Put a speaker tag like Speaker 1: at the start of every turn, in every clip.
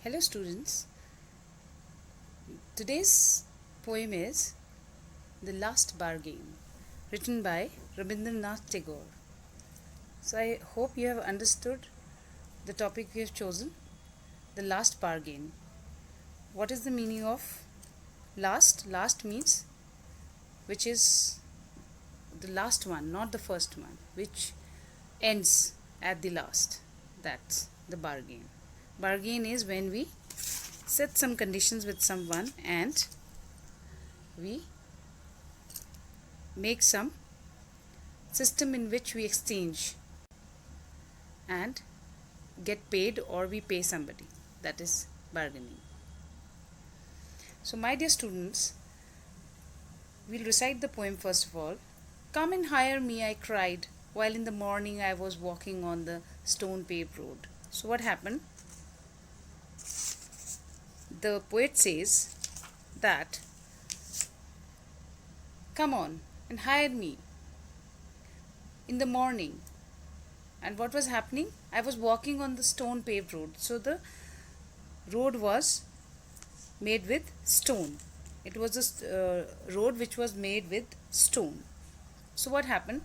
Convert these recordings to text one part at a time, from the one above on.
Speaker 1: Hello students, today's poem is The Last Bargain, written by Rabindranath Tagore. So I hope you have understood the topic we have chosen, The Last Bargain. What is the meaning of last? Last means which is the last one, not the first one, which ends at the last. That's the bargain. Bargain is when we set some conditions with someone and we make some system in which we exchange and get paid, or we pay somebody. That is bargaining. So my dear students, we'll recite the poem first of all. Come and hire me, I cried, while in the morning I was walking on the stone paved road. So what happened? The poet says that come on and hire me in the morning. And what was happening? I was walking on the stone paved road. So the road was made with stone. It was a road which was made with stone. So what happened?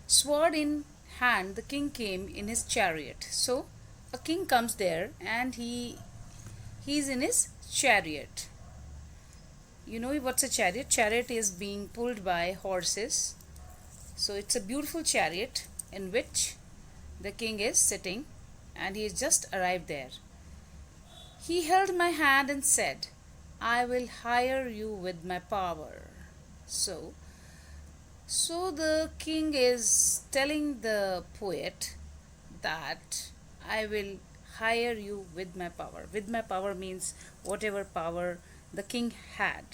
Speaker 1: Sword in hand, the king came in his chariot. So a king comes there and he's in his chariot. You know what's a chariot? Chariot is being pulled by horses. So it's a beautiful chariot in which the king is sitting, and he has just arrived there. He held my hand and said, I will hire you with my power. So the king is telling the poet that I will hire you with my power. With my power means whatever power the king had.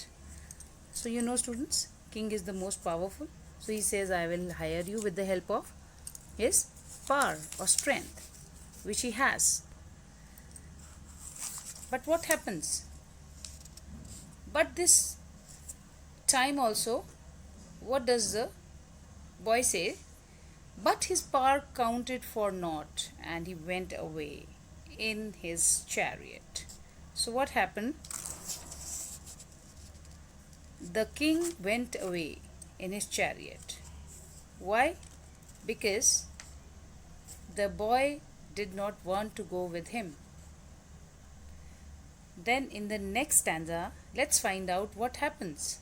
Speaker 1: So you know students, king is the most powerful. So he says, I will hire you with the help of his power or strength which he has. But what happens? But this time also, what does the boy say? But his power counted for naught, and he went away in his chariot. So what happened? The king went away in his chariot. Why? Because the boy did not want to go with him. Then in the next stanza, let's find out what happens.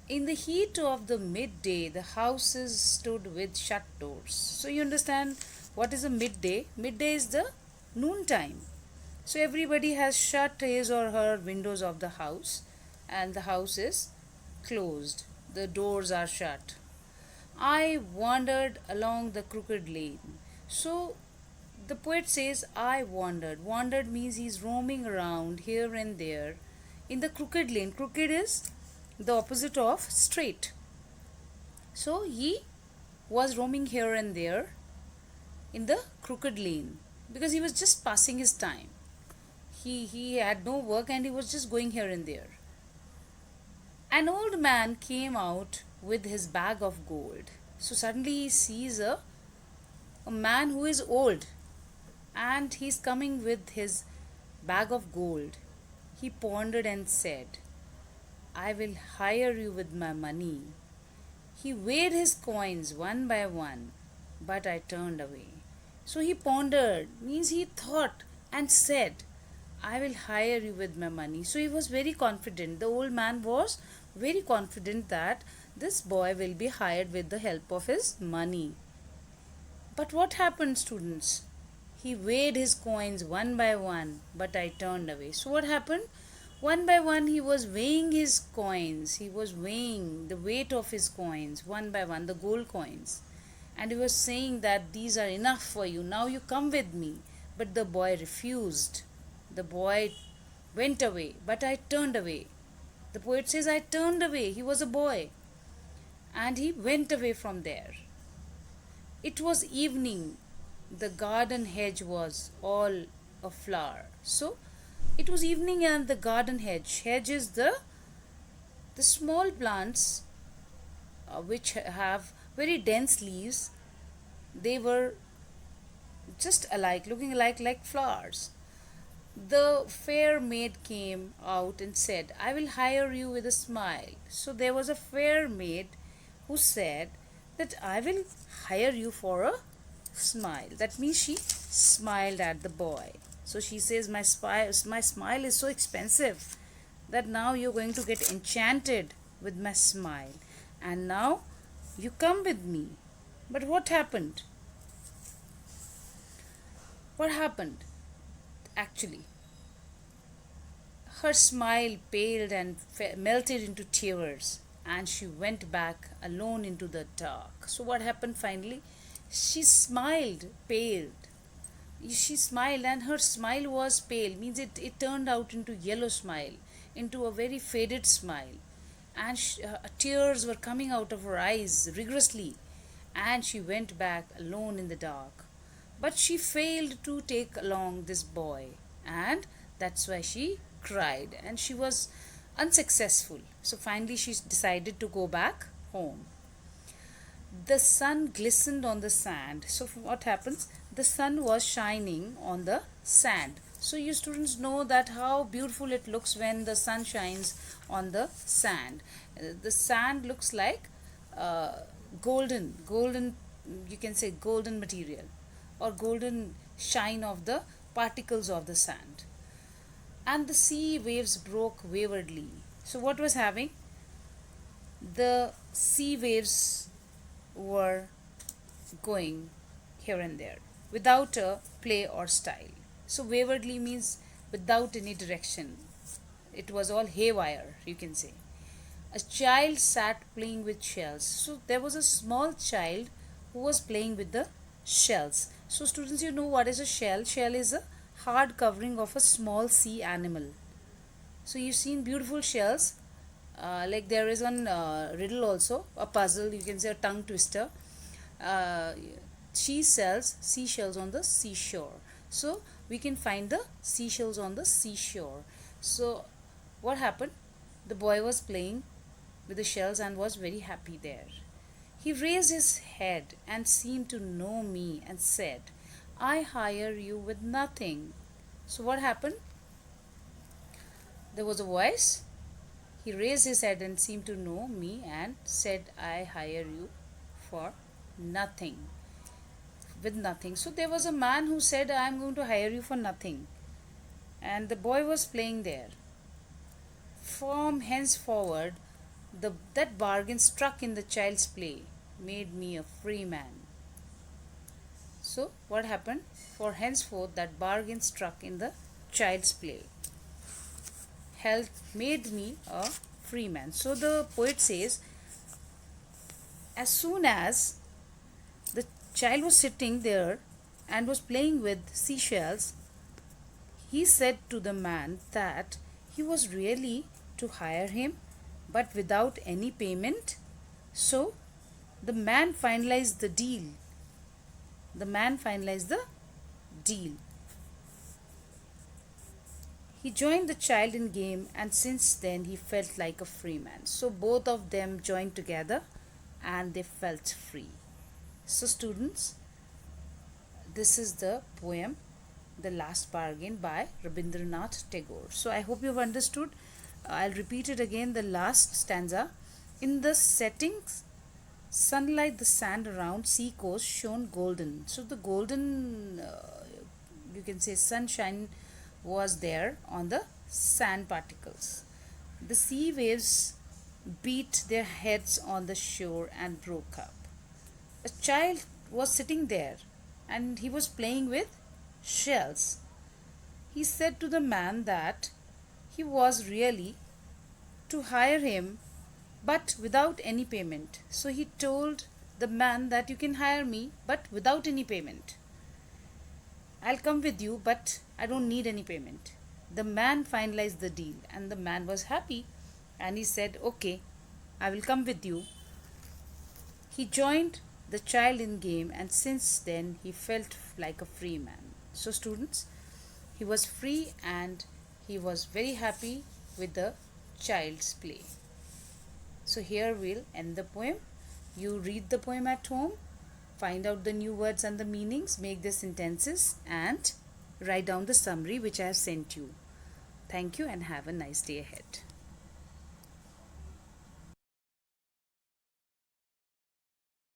Speaker 1: In the heat of the midday, the houses stood with shut doors. So you understand what is a midday? Midday is the noon time. So everybody has shut his or her windows of the house, and the house is closed. The doors are shut. I wandered along the crooked lane. So the poet says, I wandered. Wandered means he's roaming around here and there in the crooked lane. Crooked is the opposite of straight. So he was roaming here and there in the crooked lane because he was just passing his time. He had no work and he was just going here and there. An old man came out with his bag of gold. So suddenly he sees a man who is old, and he's coming with his bag of gold. He pondered and said, I will hire you with my money. He weighed his coins one by one, but I turned away. So he pondered, means he thought and said, I will hire you with my money. So he was very confident. The old man was very confident that this boy will be hired with the help of his money. But what happened, students? He weighed his coins one by one, but I turned away. So what happened? One by one he was weighing his coins. He was weighing the weight of his coins one by one, the gold coins. And he was saying that these are enough for you. Now you come with me. But the boy refused. The boy went away, but I turned away. The poet says, I turned away. He was a boy. And he went away from there. It was evening. The garden hedge was all aflower. So it was evening and the garden hedge. Hedge is the small plants which have very dense leaves. They were just alike, looking alike like flowers. The fair maid came out and said, I will hire you with a smile. So there was a fair maid who said that I will hire you for a smile. That means she smiled at the boy. So she says, my smile is so expensive that now you're going to get enchanted with my smile. And now you come with me. But what happened? What happened? Actually, her smile paled and melted into tears, and she went back alone into the dark. So, what happened finally? She smiled, paled. She smiled, and her smile was pale, means it turned out into yellow smile, into a very faded smile. And tears were coming out of her eyes rigorously, and she went back alone in the dark. But she failed to take along this boy, and that's why she cried, and she was unsuccessful. So finally, she decided to go back home. The sun glistened on the sand. So what happens? The sun was shining on the sand. So you students know that how beautiful it looks when the sun shines on the sand. The sand looks like golden, you can say golden material, or golden shine of the particles of the sand. And the sea waves broke waywardly. So what was having? The sea waves were going here and there without a play or style. So waywardly means without any direction. It was all haywire, you can say. A child sat playing with shells. So there was a small child who was playing with the shells. So students, you know what is a shell? Shell is a hard covering of a small sea animal. So you've seen beautiful shells. Like there is one riddle also, a puzzle, you can say a tongue twister. Uh, seashells on the seashore. So we can find the seashells on the seashore. So what happened? The boy was playing with the shells and was very happy there. He raised his head and seemed to know me and said, I hire you with nothing. So what happened? There was a voice. He raised his head and seemed to know me and said, I hire you for nothing. With nothing. So there was a man who said, I am going to hire you for nothing. And the boy was playing there. From henceforward, that bargain struck in the child's play made me a free man. So what happened? For henceforth, that bargain struck in the child's play made me a free man. So the poet says, as soon as the child was sitting there and was playing with seashells, he said to the man that he was really to hire him but without any payment. So the man finalized the deal. The man finalized the deal. He joined the child in game, and since then he felt like a free man. So both of them joined together and they felt free. So students, this is the poem The Last Bargain by Rabindranath Tagore. So I hope you've understood. I'll repeat it again, the last stanza. In the settings, sunlight, the sand around sea coast shone golden. So the golden, you can say sunshine was there on the sand particles. The sea waves beat their heads on the shore and broke up. A child was sitting there and he was playing with shells. He said to the man that he was really to hire him but without any payment. So he told the man that you can hire me but without any payment. I'll come with you but I don't need any payment. The man finalized the deal and the man was happy and he said, okay, I will come with you. He joined the child in game and since then he felt like a free man. So students, he was free and he was very happy with the child's play. So here we'll end the poem. You read the poem at home, find out the new words and the meanings, make the sentences and write down the summary which I have sent you. Thank you and have a nice day ahead.